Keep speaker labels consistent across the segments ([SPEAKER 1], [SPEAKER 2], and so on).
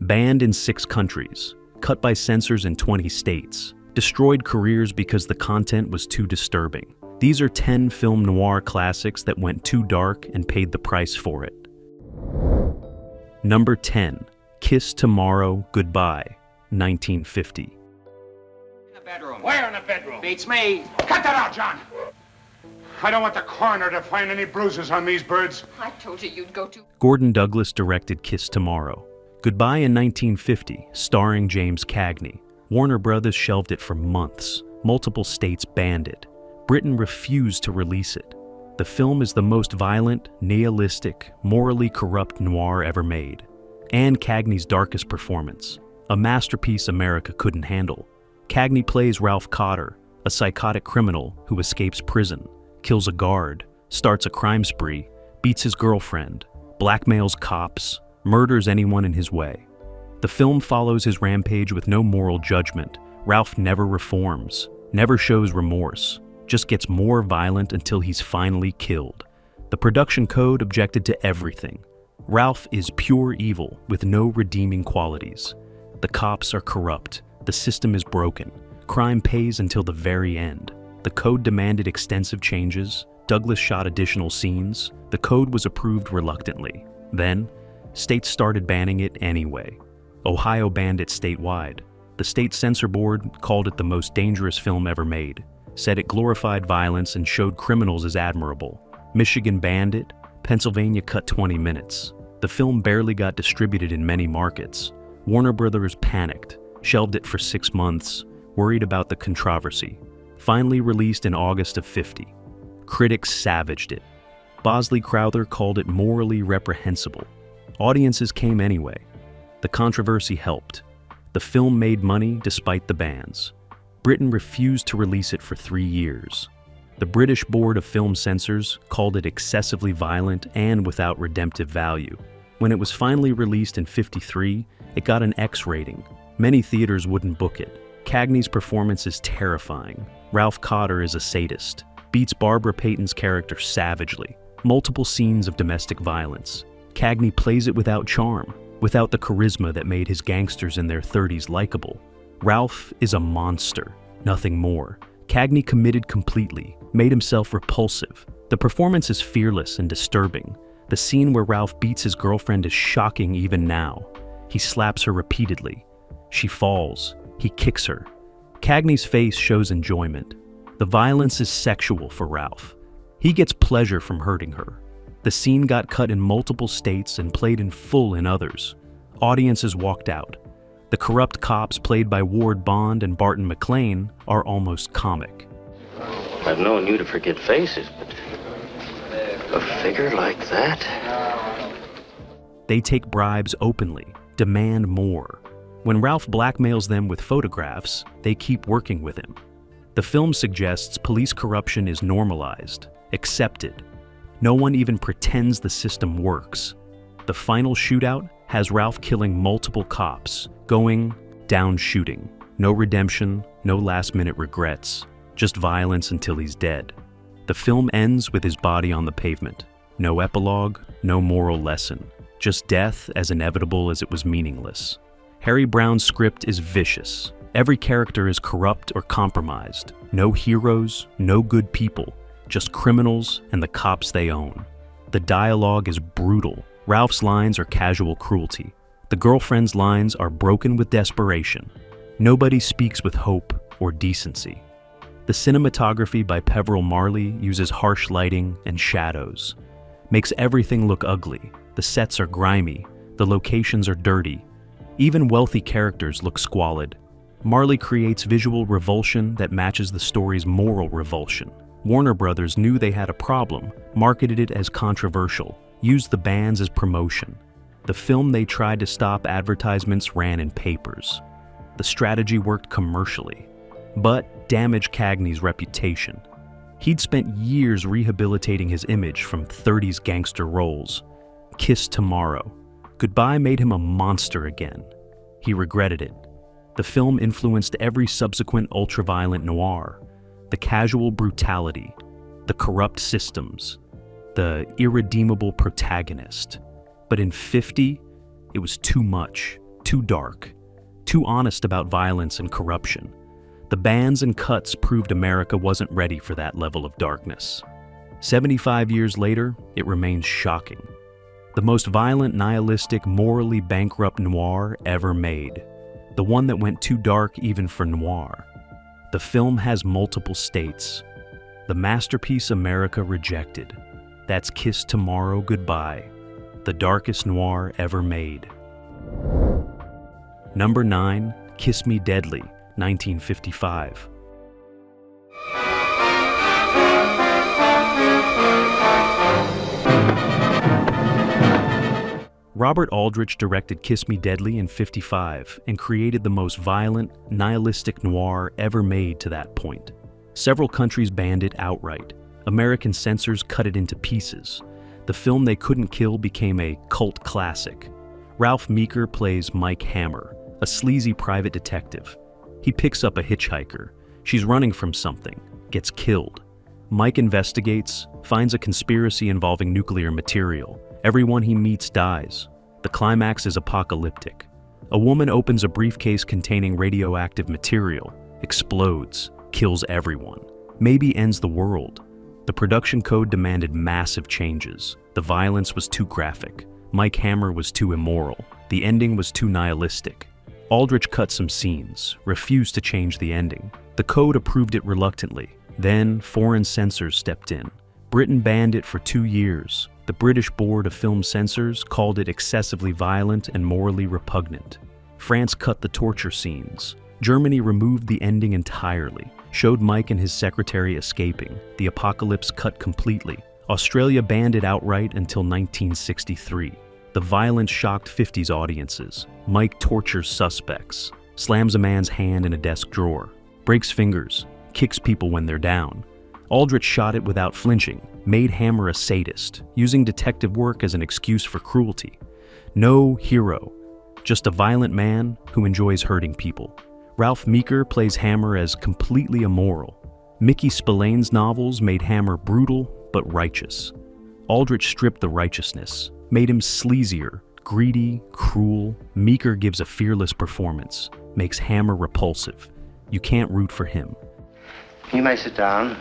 [SPEAKER 1] Banned in 6 countries, cut by censors in 20 states, destroyed careers because the content was too disturbing. These are 10 film noir classics that went too dark and paid the price for it. Number 10, Kiss Tomorrow, Goodbye, 1950.
[SPEAKER 2] In the bedroom. Where in the bedroom? Beats me. Cut that out, John. I don't want the coroner to find any bruises on these birds.
[SPEAKER 3] I told you you'd go to...
[SPEAKER 1] Gordon Douglas directed Kiss Tomorrow. Goodbye in 1950, starring James Cagney. Warner Brothers shelved it for months. Multiple states banned it. Britain refused to release it. The film is the most violent, nihilistic, morally corrupt noir ever made. And Cagney's darkest performance. A masterpiece America couldn't handle. Cagney plays Ralph Cotter, a psychotic criminal who escapes prison, kills a guard, starts a crime spree, beats his girlfriend, blackmails cops, murders anyone in his way. The film follows his rampage with no moral judgment. Ralph never reforms, never shows remorse, just gets more violent until he's finally killed. The production code objected to everything. Ralph is pure evil with no redeeming qualities. The cops are corrupt. The system is broken. Crime pays until the very end. The code demanded extensive changes. Douglas shot additional scenes. The code was approved reluctantly. Then, states started banning it anyway. Ohio banned it statewide. The state censor board called it the most dangerous film ever made, said it glorified violence and showed criminals as admirable. Michigan banned it. Pennsylvania cut 20 minutes. The film barely got distributed in many markets. Warner Brothers panicked, shelved it for 6 months, worried about the controversy. Finally released in August of '50. Critics savaged it. Bosley Crowther called it morally reprehensible. Audiences came anyway. The controversy helped. The film made money despite the bans. Britain refused to release it for 3 years. The British Board of Film Censors called it excessively violent and without redemptive value. When it was finally released in '53, it got an X rating. Many theaters wouldn't book it. Cagney's performance is terrifying. Ralph Cotter is a sadist, beats Barbara Payton's character savagely. Multiple scenes of domestic violence. Cagney plays it without charm, without the charisma that made his gangsters in their 30s likable. Ralph is a monster, nothing more. Cagney committed completely, made himself repulsive. The performance is fearless and disturbing. The scene where Ralph beats his girlfriend is shocking even now. He slaps her repeatedly. She falls. He kicks her. Cagney's face shows enjoyment. The violence is sexual for Ralph. He gets pleasure from hurting her. The scene got cut in multiple states and played in full in others. Audiences walked out. The corrupt cops played by Ward Bond and Barton McLean are almost comic.
[SPEAKER 4] I've known you to forget faces, but a figure like that?
[SPEAKER 1] They take bribes openly, demand more. When Ralph blackmails them with photographs, they keep working with him. The film suggests police corruption is normalized, accepted. No one even pretends the system works. The final shootout has Ralph killing multiple cops, going down shooting. No redemption, no last-minute regrets, just violence until he's dead. The film ends with his body on the pavement. No epilogue, no moral lesson, just death as inevitable as it was meaningless. Harry Brown's script is vicious. Every character is corrupt or compromised. No heroes, no good people, just criminals and the cops they own. The dialogue is brutal. Ralph's lines are casual cruelty. The girlfriend's lines are broken with desperation. Nobody speaks with hope or decency. The cinematography by Peveril Marley uses harsh lighting and shadows. Makes everything look ugly. The sets are grimy. The locations are dirty. Even wealthy characters look squalid. Marley creates visual revulsion that matches the story's moral revulsion. Warner Brothers knew they had a problem, marketed it as controversial, used the bans as promotion. The film they tried to stop advertisements ran in papers. The strategy worked commercially, but damaged Cagney's reputation. He'd spent years rehabilitating his image from 30s gangster roles. Kiss Tomorrow. Goodbye made him a monster again. He regretted it. The film influenced every subsequent ultra-violent noir. The casual brutality, the corrupt systems, the irredeemable protagonist. But in '50, it was too much. too dark, too honest about violence and corruption. The bans and cuts proved America wasn't ready for that level of darkness. 75 years later, it remains shocking. The most violent, nihilistic, morally bankrupt noir ever made. The one that went too dark even for noir. The film has multiple states. The masterpiece America rejected. That's Kiss Tomorrow, Goodbye, the darkest noir ever made. Number 9, Kiss Me Deadly, 1955. Robert Aldrich directed Kiss Me Deadly in '55 and created the most violent, nihilistic noir ever made to that point. Several countries banned it outright. American censors cut it into pieces. The film they couldn't kill became a cult classic. Ralph Meeker plays Mike Hammer, a sleazy private detective. He picks up a hitchhiker. She's running from something, gets killed. Mike investigates, finds a conspiracy involving nuclear material. Everyone he meets dies. The climax is apocalyptic. A woman opens a briefcase containing radioactive material, explodes, kills everyone, maybe ends the world. The production code demanded massive changes. The violence was too graphic. Mike Hammer was too immoral. The ending was too nihilistic. Aldrich cut some scenes, refused to change the ending. The code approved it reluctantly. Then, foreign censors stepped in. Britain banned it for 2 years. The British Board of Film Censors called it excessively violent and morally repugnant. France cut the torture scenes. Germany removed the ending entirely, showed Mike and his secretary escaping. The apocalypse cut completely. Australia banned it outright until 1963. The violence shocked 50s audiences. Mike tortures suspects, slams a man's hand in a desk drawer, breaks fingers, kicks people when they're down. Aldrich shot it without flinching, made Hammer a sadist, using detective work as an excuse for cruelty. No hero, just a violent man who enjoys hurting people. Ralph Meeker plays Hammer as completely immoral. Mickey Spillane's novels made Hammer brutal but righteous. Aldrich stripped the righteousness, made him sleazier, greedy, cruel. Meeker gives a fearless performance, makes Hammer repulsive. You can't root for him.
[SPEAKER 4] You may sit down.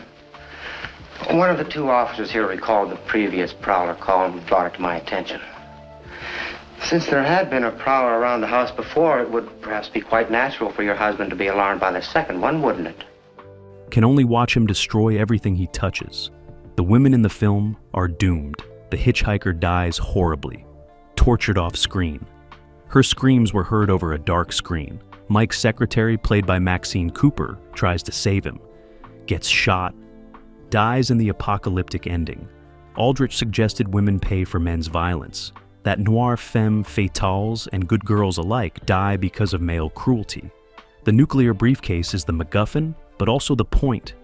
[SPEAKER 4] One of the 2 officers here recalled the previous prowler call and brought it to my attention. Since there had been a prowler around the house before, it would perhaps be quite natural for your husband to be alarmed by the second one, wouldn't it?
[SPEAKER 1] Can only watch him destroy everything he touches. The women in the film are doomed. The hitchhiker dies horribly, tortured off screen. Her screams were heard over a dark screen. Mike's secretary, played by Maxine Cooper, tries to save him, gets shot, dies in the apocalyptic ending. Aldrich suggested women pay for men's violence, that noir femme fatales and good girls alike die because of male cruelty. The nuclear briefcase is the MacGuffin, but also the point.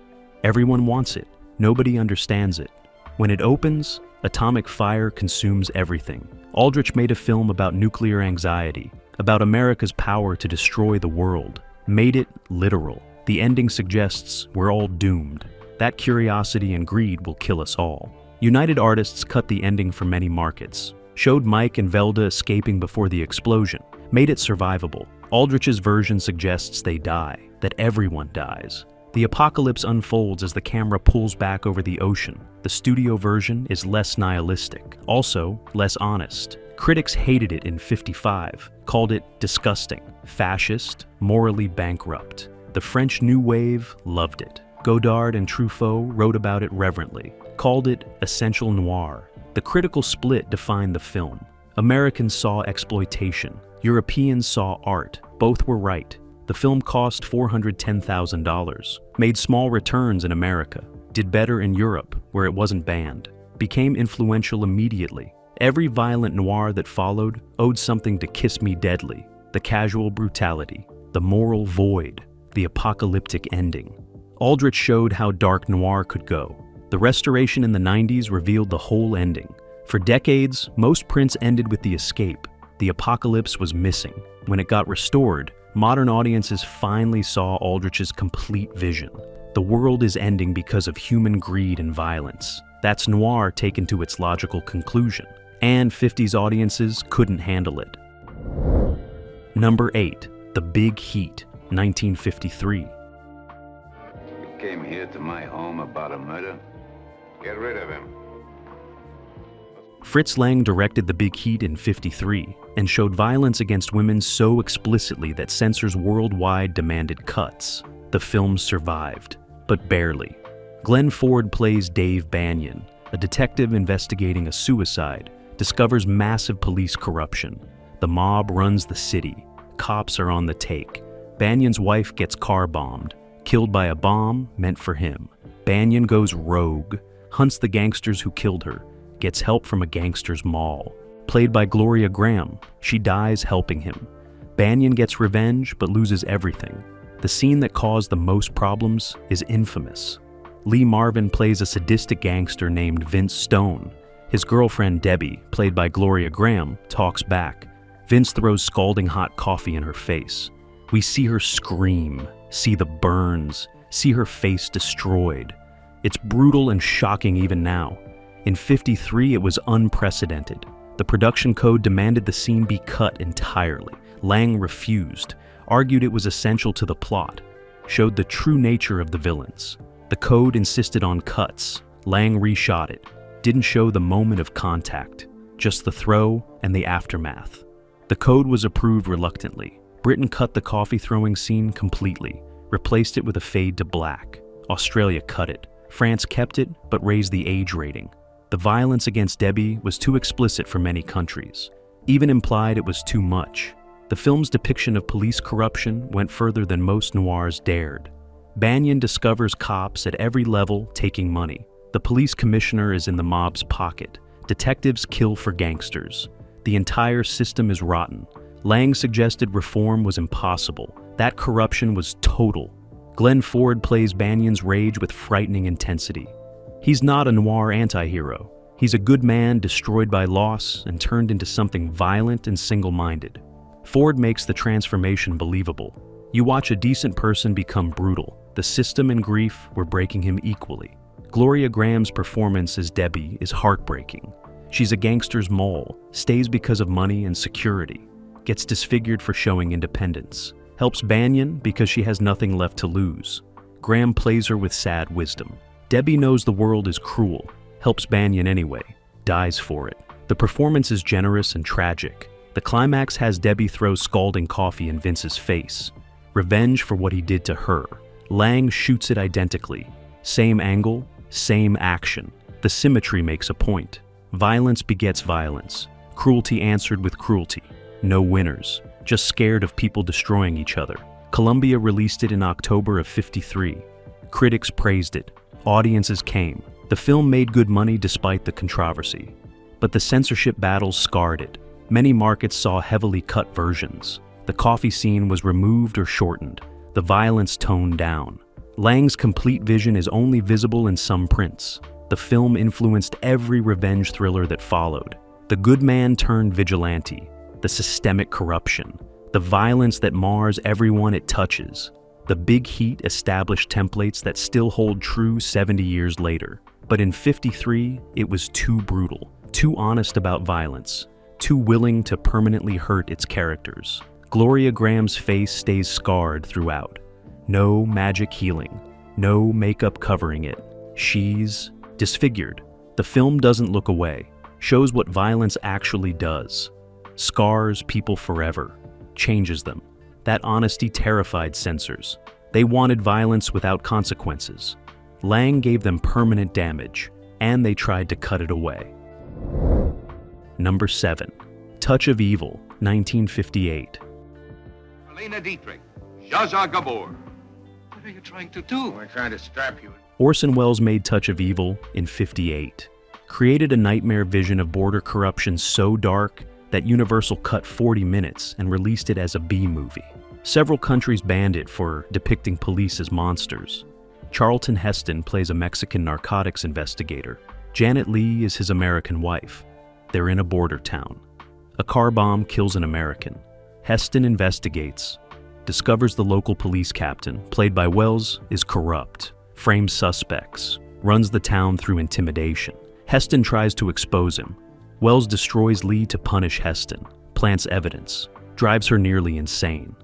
[SPEAKER 1] Everyone wants it. Nobody understands it. When it opens, atomic fire consumes everything. Aldrich made a film about nuclear anxiety, about America's power to destroy the world, made it literal. The ending suggests we're all doomed. That curiosity and greed will kill us all. United Artists cut the ending for many markets, showed Mike and Velda escaping before the explosion, made it survivable. Aldrich's version suggests they die, that everyone dies. The apocalypse unfolds as the camera pulls back over the ocean. The studio version is less nihilistic, also less honest. Critics hated it in '55, called it disgusting, fascist, morally bankrupt. The French New Wave loved it. Godard and Truffaut wrote about it reverently, called it essential noir. The critical split defined the film. Americans saw exploitation. Europeans saw art. Both were right. The film cost $410,000, made small returns in America, did better in Europe, where it wasn't banned, became influential immediately. Every violent noir that followed owed something to Kiss Me Deadly, the casual brutality, the moral void, the apocalyptic ending. Aldrich showed how dark noir could go. The restoration in the 90s revealed the whole ending. For decades, most prints ended with the escape. The apocalypse was missing. When it got restored, modern audiences finally saw Aldrich's complete vision. The world is ending because of human greed and violence. That's noir taken to its logical conclusion. And 50s audiences couldn't handle it. Number 8. The Big Heat, 1953.
[SPEAKER 3] You came here to my home about a murder? Get rid of him.
[SPEAKER 1] Fritz Lang directed The Big Heat in '53 and showed violence against women so explicitly that censors worldwide demanded cuts. The film survived, but barely. Glenn Ford plays Dave Banyan, a detective investigating a suicide, discovers massive police corruption. The mob runs the city. Cops are on the take. Banyan's wife gets car bombed, killed by a bomb meant for him. Banyan goes rogue, hunts the gangsters who killed her, gets help from a gangster's maul. Played by Gloria Graham, she dies helping him. Banyan gets revenge but loses everything. The scene that caused the most problems is infamous. Lee Marvin plays a sadistic gangster named Vince Stone. His girlfriend Debbie, played by Gloria Graham, talks back. Vince throws scalding hot coffee in her face. We see her scream, see the burns, see her face destroyed. It's brutal and shocking even now. In '53, it was unprecedented. The production code demanded the scene be cut entirely. Lang refused, argued it was essential to the plot, showed the true nature of the villains. The code insisted on cuts. Lang reshot it, didn't show the moment of contact, just the throw and the aftermath. The code was approved reluctantly. Britain cut the coffee throwing scene completely, replaced it with a fade to black. Australia cut it. France kept it, but raised the age rating. The violence against Debbie was too explicit for many countries. Even implied it was too much. The film's depiction of police corruption went further than most noirs dared. Banyan discovers cops at every level taking money. The police commissioner is in the mob's pocket. Detectives kill for gangsters. The entire system is rotten. Lang suggested reform was impossible. That corruption was total. Glenn Ford plays Banyan's rage with frightening intensity. He's not a noir anti-hero. He's a good man destroyed by loss and turned into something violent and single-minded. Ford makes the transformation believable. You watch a decent person become brutal. The system and grief were breaking him equally. Gloria Graham's performance as Debbie is heartbreaking. She's a gangster's mole, stays because of money and security, gets disfigured for showing independence, helps Banyan because she has nothing left to lose. Graham plays her with sad wisdom. Debbie knows the world is cruel, helps Banyan anyway, dies for it. The performance is generous and tragic. The climax has Debbie throw scalding coffee in Vince's face. Revenge for what he did to her. Lang shoots it identically. Same angle, same action. The symmetry makes a point. Violence begets violence. Cruelty answered with cruelty. No winners, just scared of people destroying each other. Columbia released it in October of '53. Critics praised it. Audiences came. The film made good money despite the controversy. But the censorship battles scarred it. Many markets saw heavily cut versions. The coffee scene was removed or shortened. The violence toned down. Lang's complete vision is only visible in some prints. The film influenced every revenge thriller that followed. The good man turned vigilante. The systemic corruption. The violence that mars everyone it touches. The Big Heat established templates that still hold true 70 years later. But in '53, it was too brutal, too honest about violence, too willing to permanently hurt its characters. Gloria Graham's face stays scarred throughout. No magic healing, no makeup covering it. She's disfigured. The film doesn't look away, shows what violence actually does. Scars people forever, changes them. That honesty terrified censors. They wanted violence without consequences. Lang gave them permanent damage, and they tried to cut it away. Number 7. Touch of Evil, 1958.
[SPEAKER 3] Marlene Dietrich, Zsa Zsa Gabor.
[SPEAKER 5] What are you trying to do?
[SPEAKER 2] We're trying to strap you.
[SPEAKER 1] Orson Welles made Touch of Evil in '58. Created a nightmare vision of border corruption so dark that Universal cut 40 minutes and released it as a B-movie. Several countries banned it for depicting police as monsters. Charlton Heston plays a Mexican narcotics investigator. Janet Leigh is his American wife. They're in a border town. A car bomb kills an American. Heston investigates, discovers the local police captain, played by Welles, is corrupt, frames suspects, runs the town through intimidation. Heston tries to expose him. Welles destroys Leigh to punish Heston, plants evidence, drives her nearly insane.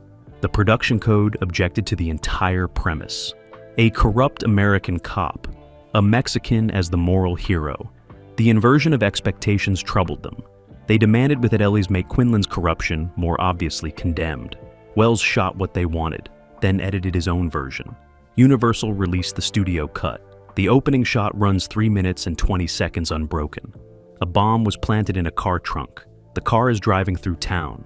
[SPEAKER 1] The production code objected to the entire premise. A corrupt American cop, a Mexican as the moral hero. The inversion of expectations troubled them. They demanded Vitelli's make Quinlan's corruption more obviously condemned. Welles shot what they wanted, then edited his own version. Universal released the studio cut. The opening shot runs 3 minutes and 20 seconds unbroken. A bomb was planted in a car trunk. The car is driving through town.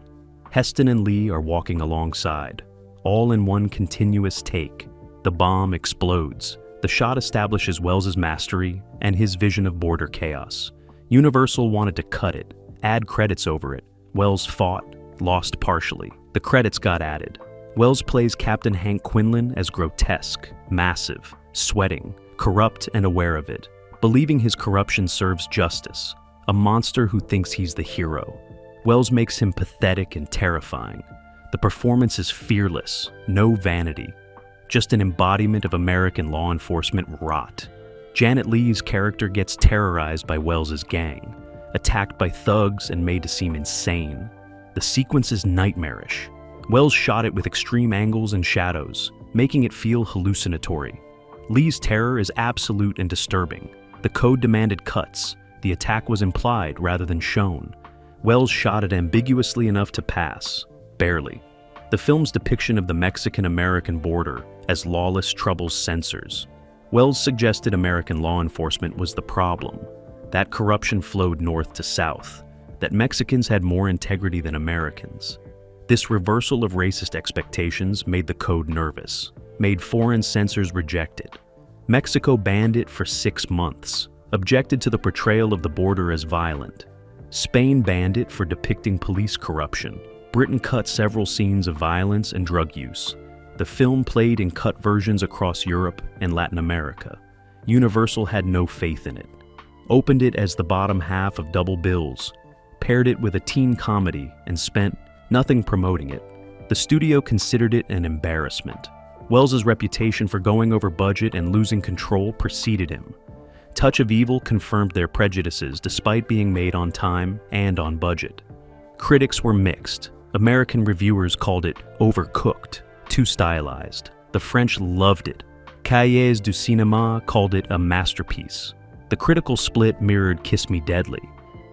[SPEAKER 1] Heston and Lee are walking alongside, all in one continuous take. The bomb explodes. The shot establishes Welles's mastery and his vision of border chaos. Universal wanted to cut it, add credits over it. Welles fought, lost partially. The credits got added. Welles plays Captain Hank Quinlan as grotesque, massive, sweating, corrupt and aware of it, believing his corruption serves justice, a monster who thinks he's the hero. Welles makes him pathetic and terrifying. The performance is fearless, no vanity, just an embodiment of American law enforcement rot. Janet Leigh's character gets terrorized by Welles's gang, attacked by thugs and made to seem insane. The sequence is nightmarish. Welles shot it with extreme angles and shadows, making it feel hallucinatory. Leigh's terror is absolute and disturbing. The code demanded cuts. The attack was implied rather than shown. Welles shot it ambiguously enough to pass, barely. The film's depiction of the Mexican-American border as lawless troubles censors. Welles suggested American law enforcement was the problem, that corruption flowed north to south, that Mexicans had more integrity than Americans. This reversal of racist expectations made the code nervous, made foreign censors reject it. Mexico banned it for 6 months, objected to the portrayal of the border as violent. Spain banned it for depicting police corruption. Britain cut several scenes of violence and drug use. The film played in cut versions across Europe and Latin America. Universal had no faith in it. Opened it as the bottom half of double bills, paired it with a teen comedy, and spent nothing promoting it. The studio considered it an embarrassment. Welles's reputation for going over budget and losing control preceded him. Touch of Evil confirmed their prejudices despite being made on time and on budget. Critics were mixed. American reviewers called it overcooked, too stylized. The French loved it. Cahiers du Cinéma called it a masterpiece. The critical split mirrored Kiss Me Deadly.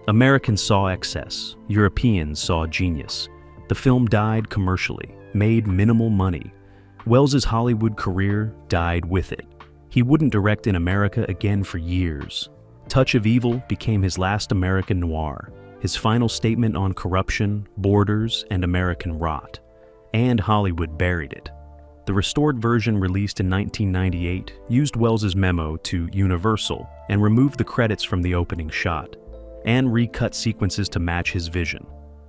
[SPEAKER 1] Americans saw excess. Europeans saw genius. The film died commercially, made minimal money. Welles's Hollywood career died with it. He wouldn't direct in America again for years. Touch of Evil became his last American noir, his final statement on corruption, borders, and American rot. And Hollywood buried it. The restored version released in 1998 used Welles's memo to Universal and removed the credits from the opening shot, and recut sequences to match his vision.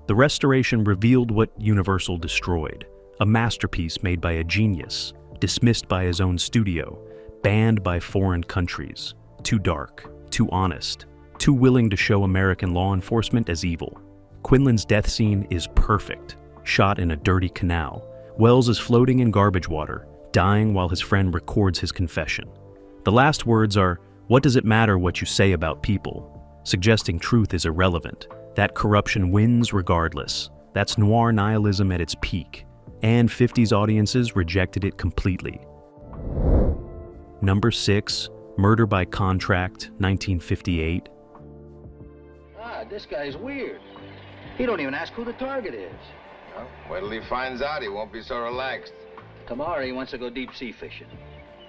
[SPEAKER 1] The restoration revealed what Universal destroyed, a masterpiece made by a genius, dismissed by his own studio, banned by foreign countries, too dark, too honest, too willing to show American law enforcement as evil. Quinlan's death scene is perfect, shot in a dirty canal. Welles is floating in garbage water, dying while his friend records his confession. The last words are, "What does it matter what you say about people?" suggesting truth is irrelevant, that corruption wins regardless. That's noir nihilism at its peak, and 50s audiences rejected it completely. Number 6, Murder by Contract, 1958.
[SPEAKER 6] This guy's weird. He don't even ask who the target is.
[SPEAKER 3] Well, wait till he finds out, he won't be so relaxed.
[SPEAKER 6] Tomorrow he wants to go deep sea fishing.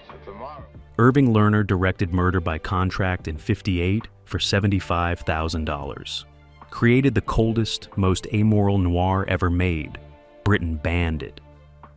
[SPEAKER 3] So tomorrow.
[SPEAKER 1] Irving Lerner directed Murder by Contract in '58 for $75,000. Created the coldest, most amoral noir ever made. Britain banned it.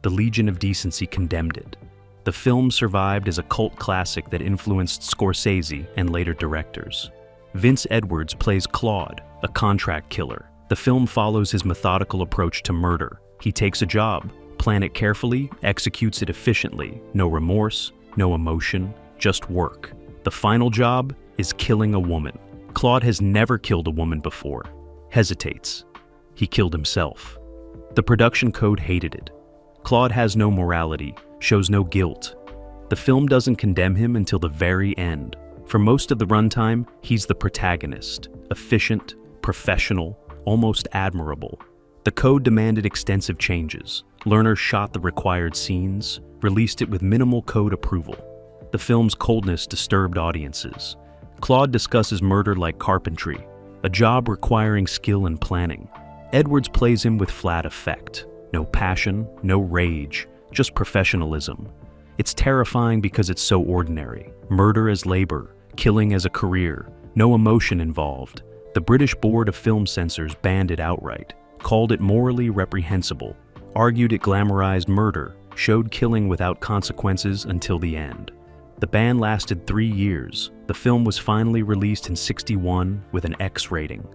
[SPEAKER 1] The Legion of Decency condemned it. The film survived as a cult classic that influenced Scorsese and later directors. Vince Edwards plays Claude, a contract killer. The film follows his methodical approach to murder. He takes a job, plans it carefully, executes it efficiently. No remorse, no emotion, just work. The final job is killing a woman. Claude has never killed a woman before. Hesitates. He killed himself. The production code hated it. Claude has no morality, shows no guilt. The film doesn't condemn him until the very end. For most of the runtime, he's the protagonist, efficient, professional, almost admirable. The code demanded extensive changes. Lerner shot the required scenes, released it with minimal code approval. The film's coldness disturbed audiences. Claude discusses murder like carpentry, a job requiring skill and planning. Edwards plays him with flat effect. No passion, no rage, just professionalism. It's terrifying because it's so ordinary. Murder as labor, killing as a career, no emotion involved. The British Board of Film Censors banned it outright, called it morally reprehensible, argued it glamorized murder, showed killing without consequences until the end. The ban lasted 3 years. The film was finally released in '61 with an X rating.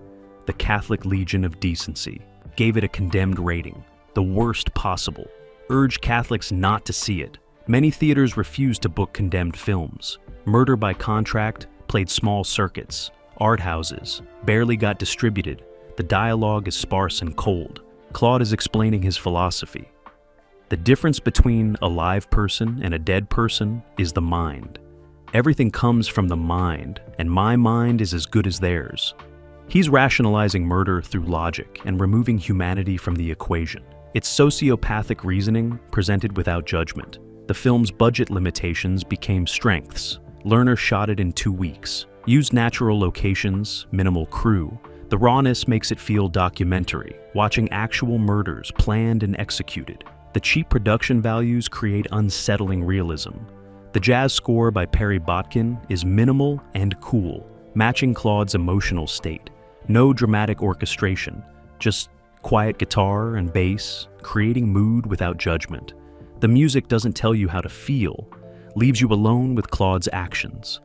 [SPEAKER 1] The Catholic Legion of Decency gave it a condemned rating, the worst possible, urged Catholics not to see it. Many theaters refused to book condemned films. Murder by Contract played small circuits. Art houses barely got distributed. The dialogue is sparse and cold. Claude is explaining his philosophy. The difference between a live person and a dead person is the mind. Everything comes from the mind, and my mind is as good as theirs. He's rationalizing murder through logic and removing humanity from the equation. It's sociopathic reasoning presented without judgment. The film's budget limitations became strengths. Lerner shot it in 2 weeks, used natural locations, minimal crew. The rawness makes it feel documentary, watching actual murders planned and executed. The cheap production values create unsettling realism. The jazz score by Perry Botkin is minimal and cool, matching Claude's emotional state. No dramatic orchestration, just quiet guitar and bass, creating mood without judgment. The music doesn't tell you how to feel, leaves you alone with Claude's actions.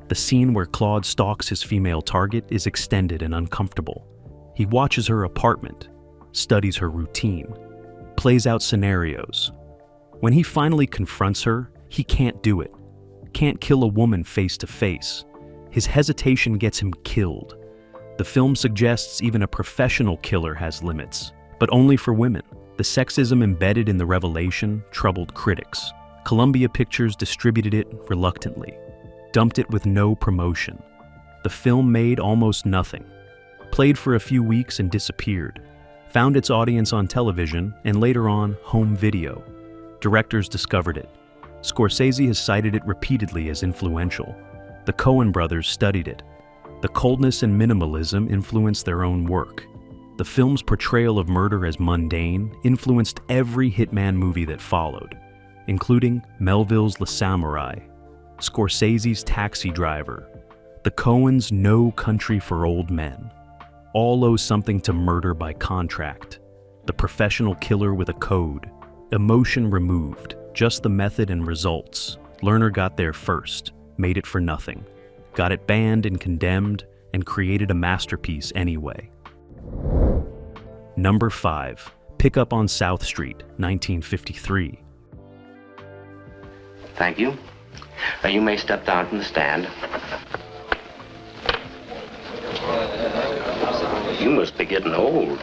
[SPEAKER 1] The scene where Claude stalks his female target is extended and uncomfortable. He watches her apartment, studies her routine, plays out scenarios. When he finally confronts her, he can't do it. Can't kill a woman face to face. His hesitation gets him killed. The film suggests even a professional killer has limits, but only for women. The sexism embedded in the revelation troubled critics. Columbia Pictures distributed it reluctantly, dumped it with no promotion. The film made almost nothing, played for a few weeks and disappeared, found its audience on television and later on home video. Directors discovered it. Scorsese has cited it repeatedly as influential. The Coen brothers studied it. The coldness and minimalism influenced their own work. The film's portrayal of murder as mundane influenced every hitman movie that followed, including Melville's The Samurai, Scorsese's Taxi Driver, the Coens' No Country for Old Men. All owe something to Murder by Contract, the professional killer with a code, emotion removed, just the method and results. Lerner got there first, made it for nothing, got it banned and condemned, and created a masterpiece anyway. Number 5, Pickup on South Street, 1953.
[SPEAKER 4] Thank you. You may step down from the stand. You must be getting old.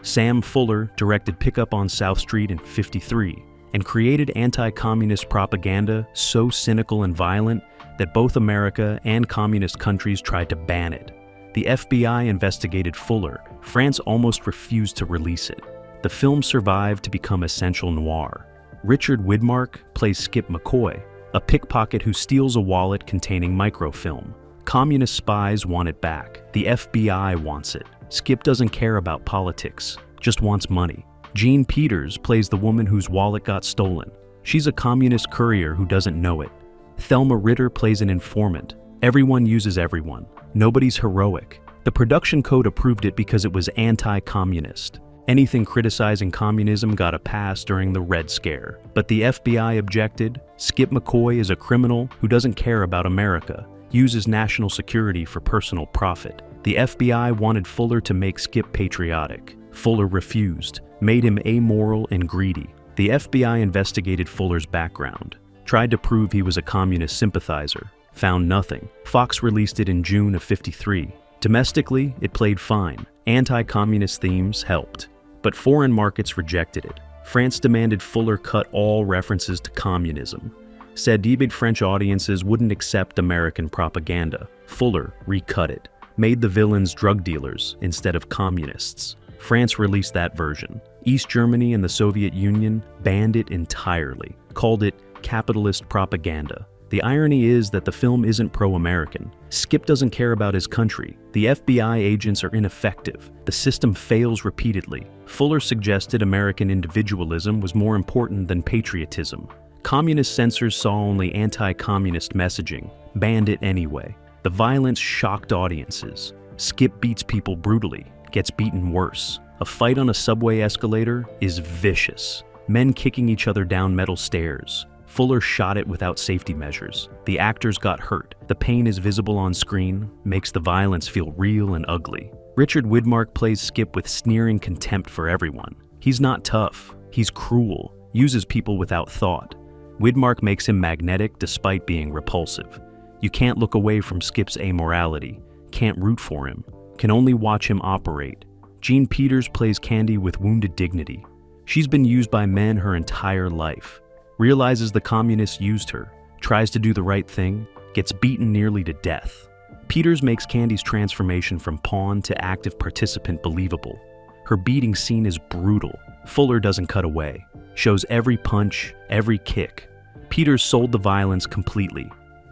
[SPEAKER 1] Sam Fuller directed Pickup on South Street in '53 and created anti-communist propaganda so cynical and violent that both America and communist countries tried to ban it. The FBI investigated Fuller. France almost refused to release it. The film survived to become essential noir. Richard Widmark plays Skip McCoy, a pickpocket who steals a wallet containing microfilm. Communist spies want it back. The FBI wants it. Skip doesn't care about politics, just wants money. Jean Peters plays the woman whose wallet got stolen. She's a communist courier who doesn't know it. Thelma Ritter plays an informant. Everyone uses everyone. Nobody's heroic. The production code approved it because it was anti-communist. Anything criticizing communism got a pass during the Red Scare. But the FBI objected. Skip McCoy is a criminal who doesn't care about America, uses national security for personal profit. The FBI wanted Fuller to make Skip patriotic. Fuller refused, made him amoral and greedy. The FBI investigated Fuller's background, tried to prove he was a communist sympathizer, found nothing. Fox released it in June of '53. Domestically, it played fine. Anti-communist themes helped, but foreign markets rejected it. France demanded Fuller cut all references to communism, said DBID French audiences wouldn't accept American propaganda. Fuller recut it, made the villains drug dealers instead of communists. France released that version. East Germany and the Soviet Union banned it entirely, called it capitalist propaganda. The irony is that the film isn't pro-American. Skip doesn't care about his country. The FBI agents are ineffective. The system fails repeatedly. Fuller suggested American individualism was more important than patriotism. Communist censors saw only anti-communist messaging, banned it anyway. The violence shocked audiences. Skip beats people brutally, gets beaten worse. A fight on a subway escalator is vicious. Men kicking each other down metal stairs. Fuller shot it without safety measures. The actors got hurt. The pain is visible on screen, makes the violence feel real and ugly. Richard Widmark plays Skip with sneering contempt for everyone. He's not tough. He's cruel, uses people without thought. Widmark makes him magnetic despite being repulsive. You can't look away from Skip's amorality, can't root for him, can only watch him operate. Jean Peters plays Candy with wounded dignity. She's been used by men her entire life. Realizes the communists used her, tries to do the right thing, gets beaten nearly to death. Peters makes Candy's transformation from pawn to active participant believable. Her beating scene is brutal. Fuller doesn't cut away, shows every punch, every kick. Peters sold the violence completely.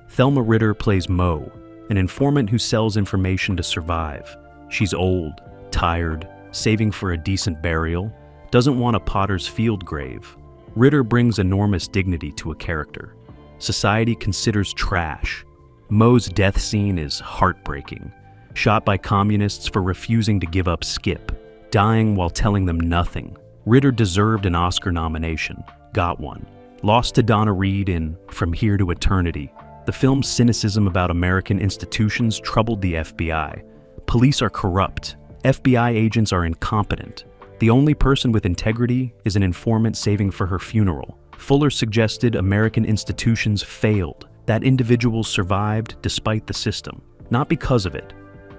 [SPEAKER 1] Thelma Ritter plays Mo, an informant who sells information to survive. She's old, tired, saving for a decent burial, doesn't want a potter's field grave. Ritter brings enormous dignity to a character. Society considers trash. Mo's death scene is heartbreaking. Shot by communists for refusing to give up Skip, dying while telling them nothing. Ritter deserved an Oscar nomination, got one. Lost to Donna Reed in From Here to Eternity. The film's cynicism about American institutions troubled the FBI. Police are corrupt. FBI agents are incompetent. The only person with integrity is an informant saving for her funeral. Fuller suggested American institutions failed, that individuals survived despite the system, not because of it.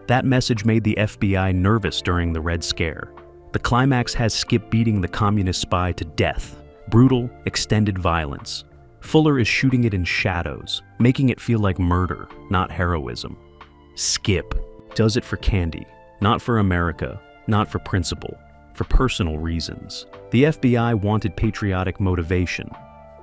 [SPEAKER 1] That message made the FBI nervous during the Red Scare. The climax has Skip beating the communist spy to death. Brutal, extended violence. Fuller is shooting it in shadows, making it feel like murder, not heroism. Skip does it for Candy, not for America, not for principle. For personal reasons. The FBI wanted patriotic motivation.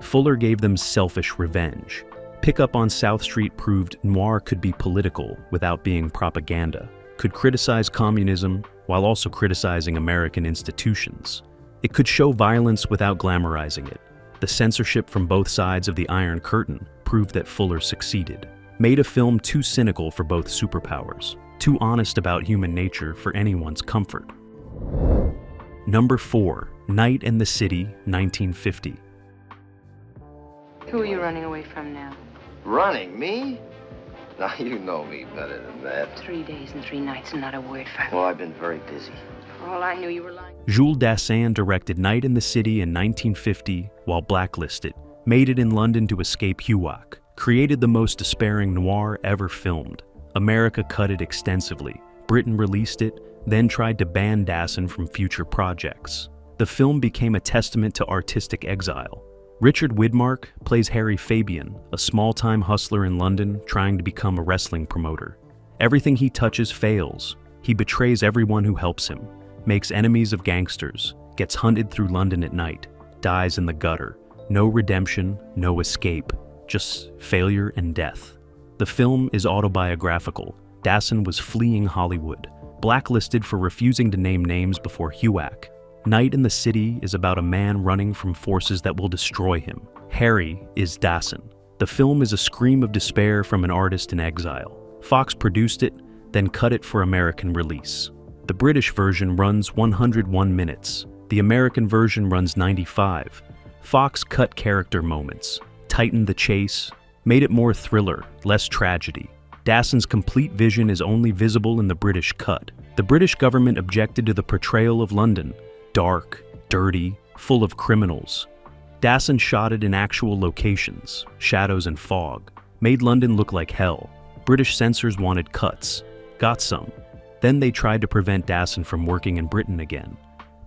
[SPEAKER 1] Fuller gave them selfish revenge. Pickup on South Street proved Noir could be political without being propaganda, could criticize communism while also criticizing American institutions. It could show violence without glamorizing it. The censorship from both sides of the Iron Curtain proved that Fuller succeeded. Made a film too cynical for both superpowers, too honest about human nature for anyone's comfort. Number 4, Night in the City, 1950.
[SPEAKER 7] Who are you running away from now?
[SPEAKER 4] Running? Me? Now, you know me better than that.
[SPEAKER 7] 3 days and 3 nights and not a word from you.
[SPEAKER 4] Well, I've been very busy.
[SPEAKER 7] For all I knew, you were lying.
[SPEAKER 1] Jules Dassin directed Night in the City in 1950 while blacklisted, made it in London to escape HUAC, created the most despairing noir ever filmed. America cut it extensively. Britain released it, then tried to ban Dassin from future projects. The film became a testament to artistic exile. Richard Widmark plays Harry Fabian, a small-time hustler in London trying to become a wrestling promoter. Everything he touches fails. He betrays everyone who helps him, makes enemies of gangsters, gets hunted through London at night, dies in the gutter. No redemption, no escape, just failure and death. The film is autobiographical. Dassin was fleeing Hollywood, blacklisted for refusing to name names before HUAC. Night in the City is about a man running from forces that will destroy him. Harry is Dassin. The film is a scream of despair from an artist in exile. Fox produced it, then cut it for American release. The British version runs 101 minutes. The American version runs 95. Fox cut character moments, tightened the chase, made it more thriller, less tragedy. Dassin's complete vision is only visible in the British cut. The British government objected to the portrayal of London, dark, dirty, full of criminals. Dassin shot it in actual locations, shadows and fog, made London look like hell. British censors wanted cuts, got some. Then they tried to prevent Dassin from working in Britain again.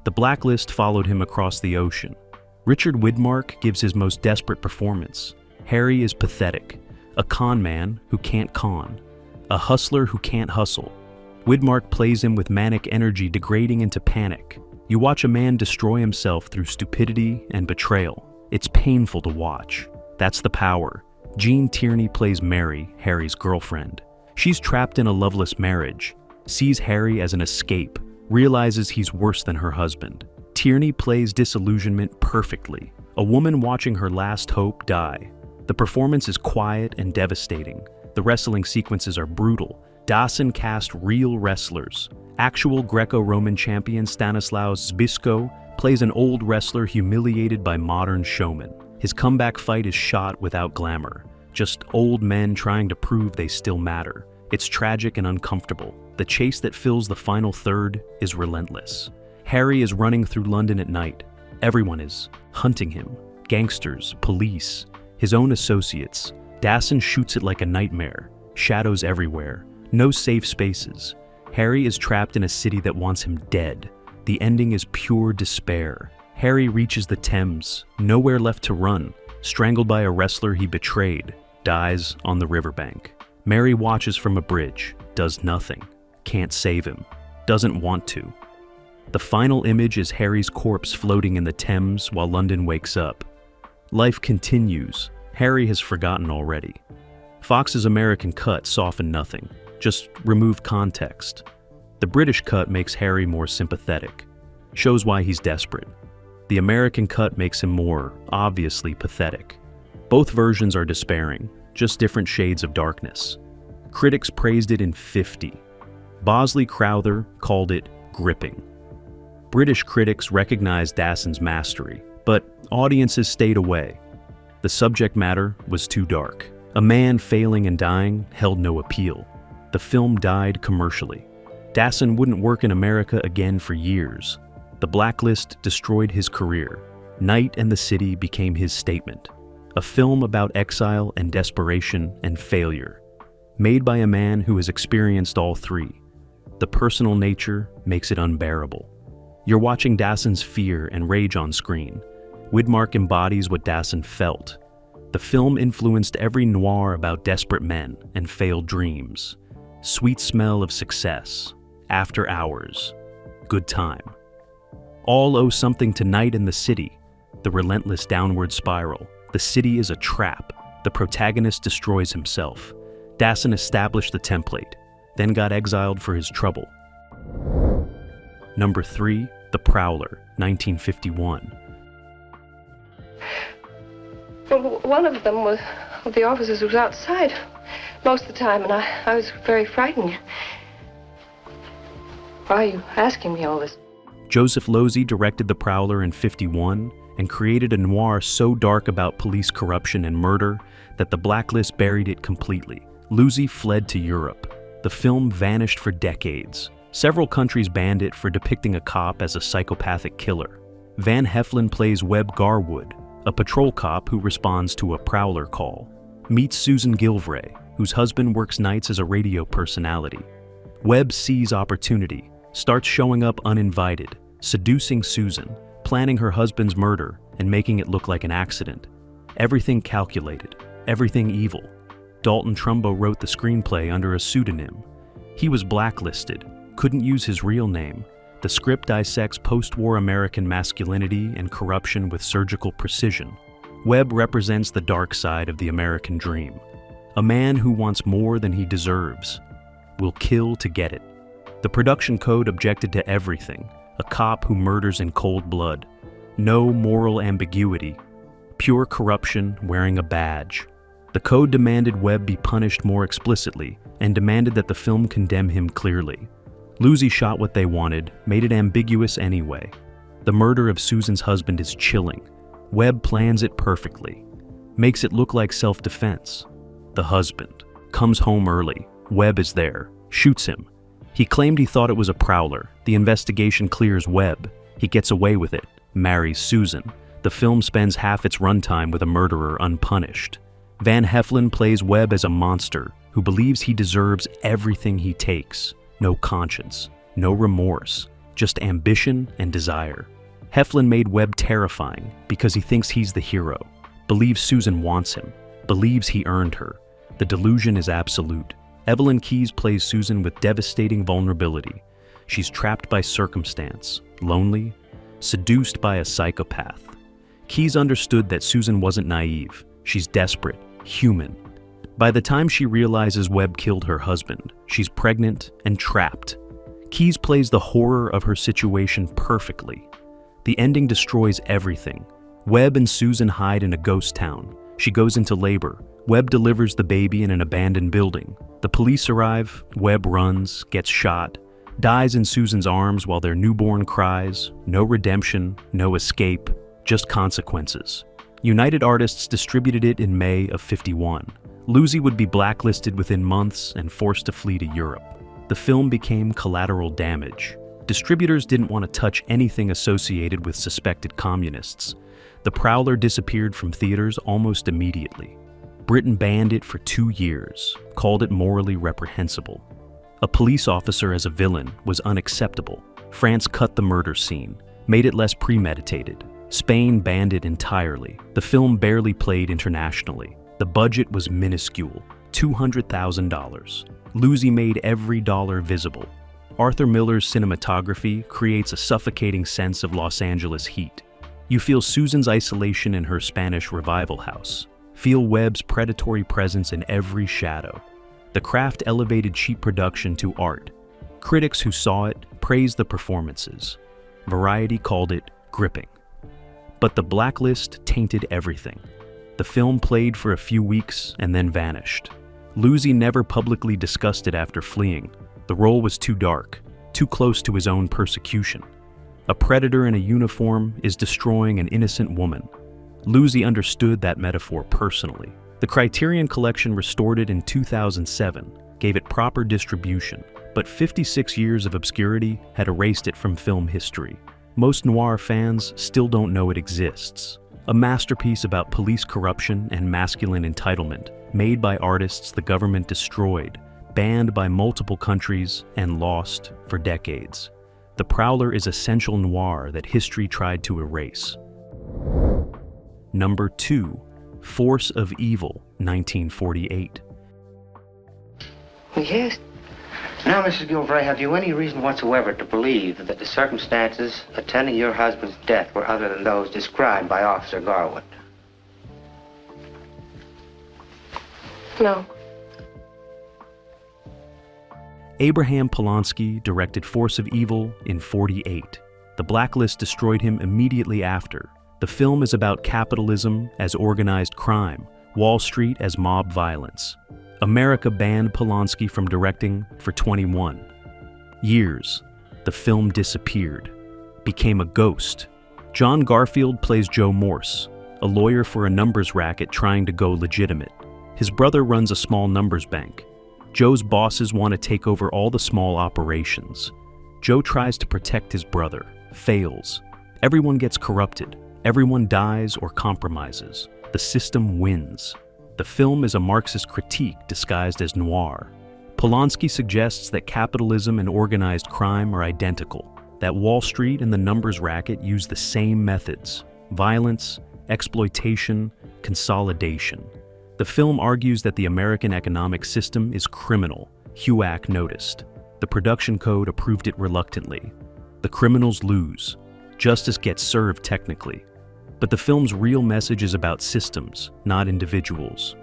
[SPEAKER 1] The blacklist followed him across the ocean. Richard Widmark gives his most desperate performance. Harry is pathetic. A con man who can't con. A hustler who can't hustle. Widmark plays him with manic energy degrading into panic. You watch a man destroy himself through stupidity and betrayal. It's painful to watch. That's the power. Jean Tierney plays Mary, Harry's girlfriend. She's trapped in a loveless marriage, sees Harry as an escape, realizes he's worse than her husband. Tierney plays disillusionment perfectly, a woman watching her last hope die. The performance is quiet and devastating. The wrestling sequences are brutal. Dawson cast real wrestlers. Actual Greco-Roman champion Stanislaus Zbyszko plays an old wrestler humiliated by modern showmen. His comeback fight is shot without glamour, just old men trying to prove they still matter. It's tragic and uncomfortable. The chase that fills the final third is relentless. Harry is running through London at night. Everyone is hunting him. Gangsters, police, his own associates. Dawson shoots it like a nightmare. Shadows everywhere. No safe spaces. Harry is trapped in a city that wants him dead. The ending is pure despair. Harry reaches the Thames, nowhere left to run, strangled by a wrestler he betrayed, dies on the riverbank. Mary watches from a bridge, does nothing, can't save him, doesn't want to. The final image is Harry's corpse floating in the Thames while London wakes up. Life continues. Harry has forgotten already. Fox's American cut softened nothing, just removed context. The British cut makes Harry more sympathetic, shows why he's desperate. The American cut makes him more obviously pathetic. Both versions are despairing, just different shades of darkness. Critics praised it in 50. Bosley Crowther called it gripping. British critics recognized Dawson's mastery, but audiences stayed away. The subject matter was too dark. A man failing and dying held no appeal. The film died commercially. Dawson wouldn't work in America again for years. The blacklist destroyed his career. Night and the City became his statement. A film about exile and desperation and failure. Made by a man who has experienced all three. The personal nature makes it unbearable. You're watching Dawson's fear and rage on screen. Widmark embodies what Dawson felt. The film influenced every noir about desperate men and failed dreams. Sweet smell of success. After Hours. Good Time. All owe something to Night in the City. The relentless downward spiral. The city is a trap. The protagonist destroys himself. Dawson established the template, then got exiled for his trouble. Number 3, The Prowler, 1951.
[SPEAKER 7] Well, one of them was of the officers was outside most of the time, and I was very frightened. Why are you asking me all this?
[SPEAKER 1] Joseph Losey directed The Prowler in '51 and created a noir so dark about police corruption and murder that the blacklist buried it completely. Losey fled to Europe. The film vanished for decades. Several countries banned it for depicting a cop as a psychopathic killer. Van Heflin plays Webb Garwood, a patrol cop who responds to a Prowler call. Meets Susan Gilvray, whose husband works nights as a radio personality. Webb sees opportunity, starts showing up uninvited, seducing Susan, planning her husband's murder, and making it look like an accident. Everything calculated, everything evil. Dalton Trumbo wrote the screenplay under a pseudonym. He was blacklisted, couldn't use his real name. The script dissects post-war American masculinity and corruption with surgical precision. Webb represents the dark side of the American dream. A man who wants more than he deserves, will kill to get it. The production code objected to everything. A cop who murders in cold blood. No moral ambiguity. Pure corruption wearing a badge. The code demanded Webb be punished more explicitly and demanded that the film condemn him clearly. Losey shot what they wanted, made it ambiguous anyway. The murder of Susan's husband is chilling. Webb plans it perfectly. Makes it look like self-defense. The husband comes home early. Webb is there. Shoots him. He claimed he thought it was a prowler. The investigation clears Webb. He gets away with it. Marries Susan. The film spends half its runtime with a murderer unpunished. Van Heflin plays Webb as a monster who believes he deserves everything he takes. No conscience, no remorse, just ambition and desire. Heflin made Webb terrifying because he thinks he's the hero, believes Susan wants him, believes he earned her. The delusion is absolute. Evelyn Keyes plays Susan with devastating vulnerability. She's trapped by circumstance, lonely, seduced by a psychopath. Keyes understood that Susan wasn't naive. She's desperate, human. By the time she realizes Webb killed her husband, she's pregnant and trapped. Keyes plays the horror of her situation perfectly. The ending destroys everything. Webb and Susan hide in a ghost town. She goes into labor. Webb delivers the baby in an abandoned building. The police arrive. Webb runs, gets shot, dies in Susan's arms while their newborn cries. No redemption, no escape, just consequences. United Artists distributed it in May of '51. Lucy would be blacklisted within months and forced to flee to Europe. The film became collateral damage. Distributors didn't want to touch anything associated with suspected communists. The Prowler disappeared from theaters almost immediately. Britain banned it for 2 years, called it morally reprehensible. A police officer as a villain was unacceptable. France cut the murder scene, made it less premeditated. Spain banned it entirely. The film barely played internationally. The budget was minuscule, $200,000. Lucy made every dollar visible. Arthur Miller's cinematography creates a suffocating sense of Los Angeles heat. You feel Susan's isolation in her Spanish revival house. Feel Webb's predatory presence in every shadow. The craft elevated cheap production to art. Critics who saw it praised the performances. Variety called it gripping. But the blacklist tainted everything. The film played for a few weeks and then vanished. Lucy never publicly discussed it after fleeing. The role was too dark, too close to his own persecution. A predator in a uniform is destroying an innocent woman. Lucy understood that metaphor personally. The Criterion Collection restored it in 2007, gave it proper distribution, but 56 years of obscurity had erased it from film history. Most noir fans still don't know it exists. A masterpiece about police corruption and masculine entitlement, made by artists the government destroyed, banned by multiple countries, and lost for decades. The Prowler is essential noir that history tried to erase. Number 2, Force of Evil, 1948.
[SPEAKER 4] Yes. Now, Mrs. Gilvray, have you any reason whatsoever to believe that the circumstances attending your husband's death were other than those described by Officer Garwood?
[SPEAKER 7] No.
[SPEAKER 1] Abraham Polanski directed Force of Evil in '48. The blacklist destroyed him immediately after. The film is about capitalism as organized crime, Wall Street as mob violence. America banned Polanski from directing for 21 years. The film disappeared, became a ghost. John Garfield plays Joe Morse, a lawyer for a numbers racket trying to go legitimate. His brother runs a small numbers bank. Joe's bosses want to take over all the small operations. Joe tries to protect his brother, fails. Everyone gets corrupted. Everyone dies or compromises. The system wins. The film is a Marxist critique disguised as noir. Polanski suggests that capitalism and organized crime are identical, that Wall Street and the numbers racket use the same methods: violence, exploitation, consolidation. The film argues that the American economic system is criminal. HUAC noticed. The production code approved it reluctantly. The criminals lose. Justice gets served technically. But the film's real message is about systems, not individuals.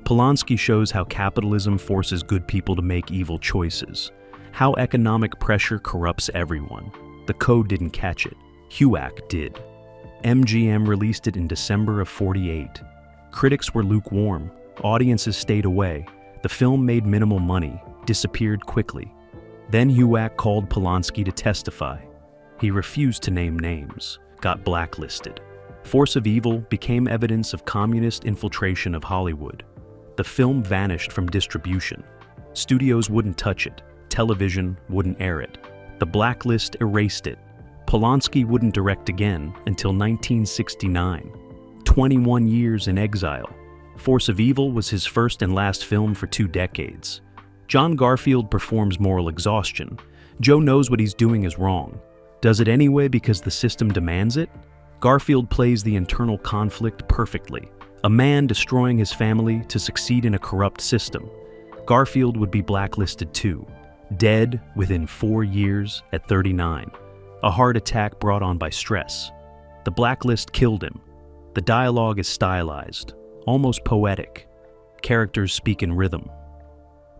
[SPEAKER 1] Polanski shows how capitalism forces good people to make evil choices, how economic pressure corrupts everyone. The code didn't catch it. HUAC did. MGM released it in December of '48. Critics were lukewarm. Audiences stayed away. The film made minimal money, disappeared quickly. Then HUAC called Polanski to testify. He refused to name names, got blacklisted. Force of Evil became evidence of communist infiltration of Hollywood. The film vanished from distribution. Studios wouldn't touch it. Television wouldn't air it. The blacklist erased it. Polanski wouldn't direct again until 1969. 21 years in exile. Force of Evil was his first and last film for 2 decades. John Garfield performs moral exhaustion. Joe knows what he's doing is wrong. Does it anyway because the system demands it? Garfield plays the internal conflict perfectly. A man destroying his family to succeed in a corrupt system. Garfield would be blacklisted too, dead within 4 years at 39, a heart attack brought on by stress. The blacklist killed him. The dialogue is stylized, almost poetic. Characters speak in rhythm.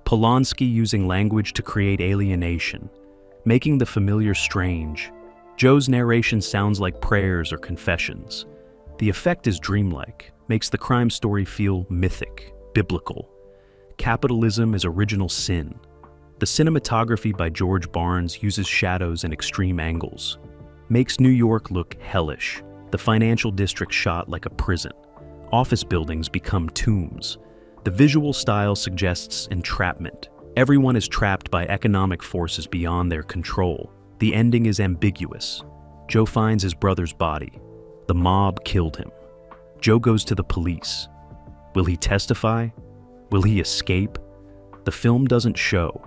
[SPEAKER 1] Polanski using language to create alienation, making the familiar strange. Joe's narration sounds like prayers or confessions. The effect is dreamlike, makes the crime story feel mythic, biblical. Capitalism is original sin. The cinematography by George Barnes uses shadows and extreme angles, makes New York look hellish, the financial district shot like a prison. Office buildings become tombs. The visual style suggests entrapment. Everyone is trapped by economic forces beyond their control. The ending is ambiguous. Joe finds his brother's body. The mob killed him. Joe goes to the police. Will he testify? Will he escape? The film doesn't show.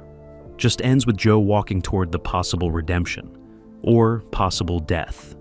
[SPEAKER 1] Just ends with Joe walking toward the possible redemption, or possible death.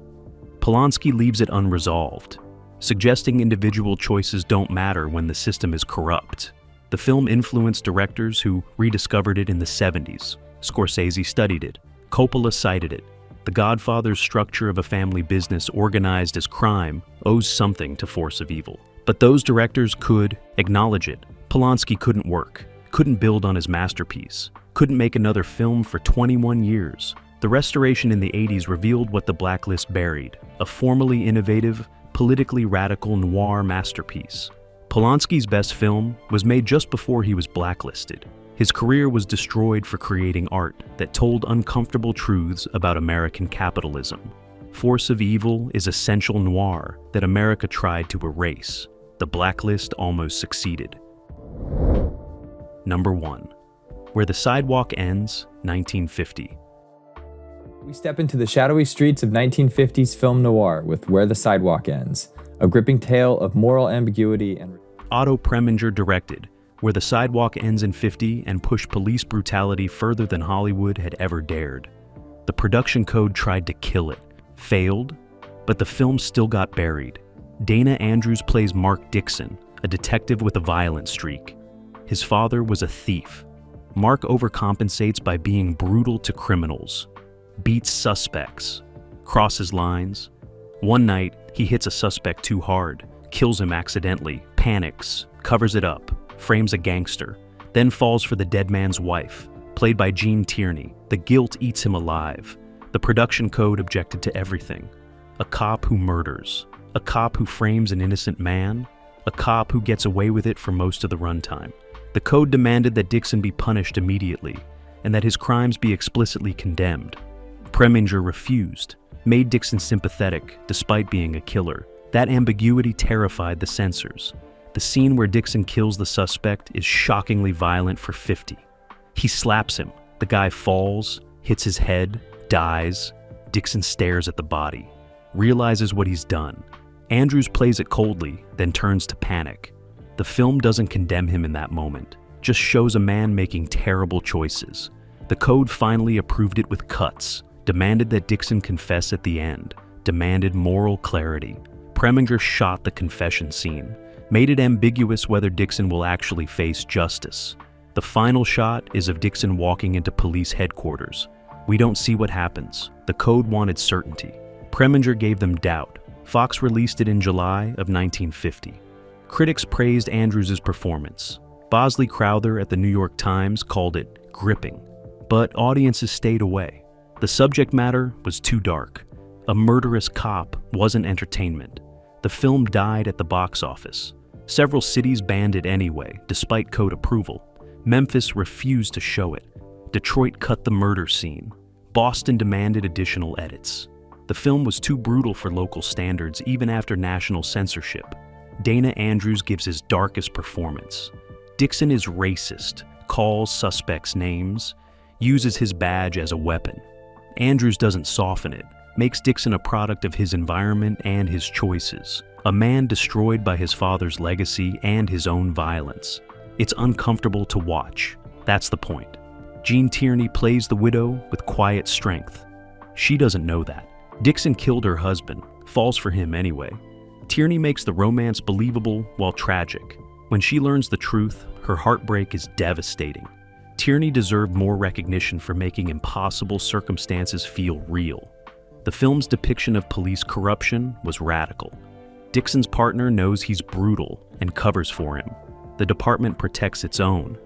[SPEAKER 1] Polanski leaves it unresolved, suggesting individual choices don't matter when the system is corrupt. The film influenced directors who rediscovered it in the 70s. Scorsese studied it. Coppola cited it. The Godfather's structure of a family business organized as crime owes something to force of evil. But those directors could acknowledge it. Polanski couldn't work, couldn't build on his masterpiece, couldn't make another film for 21 years. The restoration in the 80s revealed what the blacklist buried, a formally innovative, politically radical noir masterpiece. Polanski's best film was made just before he was blacklisted. His career was destroyed for creating art that told uncomfortable truths about American capitalism. Force of Evil is essential noir that America tried to erase. The blacklist almost succeeded. Number 1. Where the Sidewalk Ends, 1950.
[SPEAKER 8] We step into the shadowy streets of 1950s film noir with Where the Sidewalk Ends, a gripping tale of moral ambiguity and...
[SPEAKER 1] Otto Preminger directed Where the Sidewalk Ends in 50 and pushed police brutality further than Hollywood had ever dared. The production code tried to kill it, failed, but the film still got buried. Dana Andrews plays Mark Dixon, a detective with a violent streak. His father was a thief. Mark overcompensates by being brutal to criminals, beats suspects, crosses lines. One night, he hits a suspect too hard, kills him accidentally, panics, covers it up, frames a gangster, then falls for the dead man's wife, played by Gene Tierney. The guilt eats him alive. The production code objected to everything. A cop who murders, a cop who frames an innocent man, a cop who gets away with it for most of the runtime. The code demanded that Dixon be punished immediately, and that his crimes be explicitly condemned. Preminger refused, made Dixon sympathetic despite being a killer. That ambiguity terrified the censors. The scene where Dixon kills the suspect is shockingly violent for 50. He slaps him. The guy falls, hits his head, dies. Dixon stares at the body, realizes what he's done. Andrews plays it coldly, then turns to panic. The film doesn't condemn him in that moment, just shows a man making terrible choices. The code finally approved it with cuts, demanded that Dixon confess at the end, demanded moral clarity. Preminger shot the confession scene, made it ambiguous whether Dixon will actually face justice. The final shot is of Dixon walking into police headquarters. We don't see what happens. The code wanted certainty. Preminger gave them doubt. Fox released it in July of 1950. Critics praised Andrews' performance. Bosley Crowther at the New York Times called it gripping, but audiences stayed away. The subject matter was too dark. A murderous cop wasn't entertainment. The film died at the box office. Several cities banned it anyway, despite code approval. Memphis refused to show it. Detroit cut the murder scene. Boston demanded additional edits. The film was too brutal for local standards even after national censorship. Dana Andrews gives his darkest performance. Dixon is racist, calls suspects names, uses his badge as a weapon. Andrews doesn't soften it, makes Dixon a product of his environment and his choices, a man destroyed by his father's legacy and his own violence. It's uncomfortable to watch. That's the point. Gene Tierney plays the widow with quiet strength. She doesn't know that. Dixon killed her husband, falls for him anyway. Tierney makes the romance believable while tragic. When she learns the truth, Her heartbreak is devastating. Tierney deserved more recognition for making impossible circumstances feel real. The film's depiction of police corruption was radical. Dixon's partner knows he's brutal and covers for him. The department protects its own.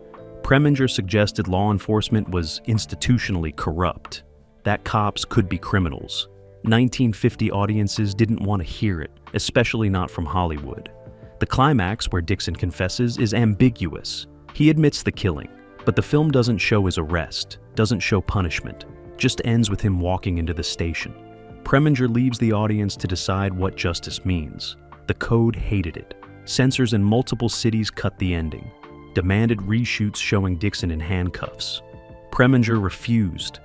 [SPEAKER 1] Preminger suggested law enforcement was institutionally corrupt, that cops could be criminals. 1950 audiences didn't want to hear it, especially not from Hollywood. The climax, where Dixon confesses, is ambiguous. He admits the killing, but the film doesn't show his arrest, doesn't show punishment, just ends with him walking into the station. Preminger leaves the audience to decide what justice means. The code hated it. Censors in multiple cities cut the ending, demanded reshoots showing Dixon in handcuffs. Preminger refused.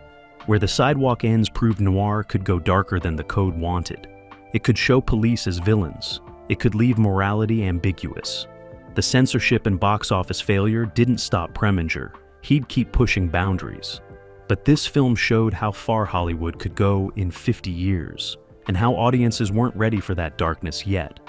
[SPEAKER 1] Where the sidewalk ends proved Noir could go darker than the code wanted. It could show police as villains. It could leave morality ambiguous. The censorship and box office failure didn't stop Preminger. He'd keep pushing boundaries. But this film showed how far Hollywood could go in 50 years, and how audiences weren't ready for that darkness yet.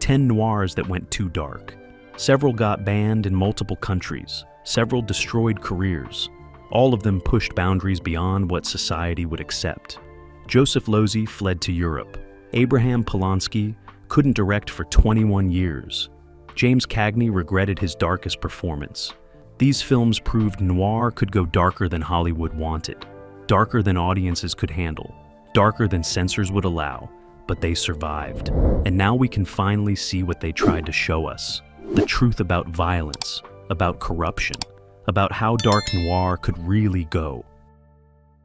[SPEAKER 1] 10 noirs that went too dark. Several got banned in multiple countries. Several destroyed careers. All of them pushed boundaries beyond what society would accept. Joseph Losey fled to Europe. Abraham Polanski couldn't direct for 21 years. James Cagney regretted his darkest performance. These films proved noir could go darker than Hollywood wanted, darker than audiences could handle, darker than censors would allow, but they survived. And now we can finally see what they tried to show us. The truth about violence, about corruption, about how dark noir could really go.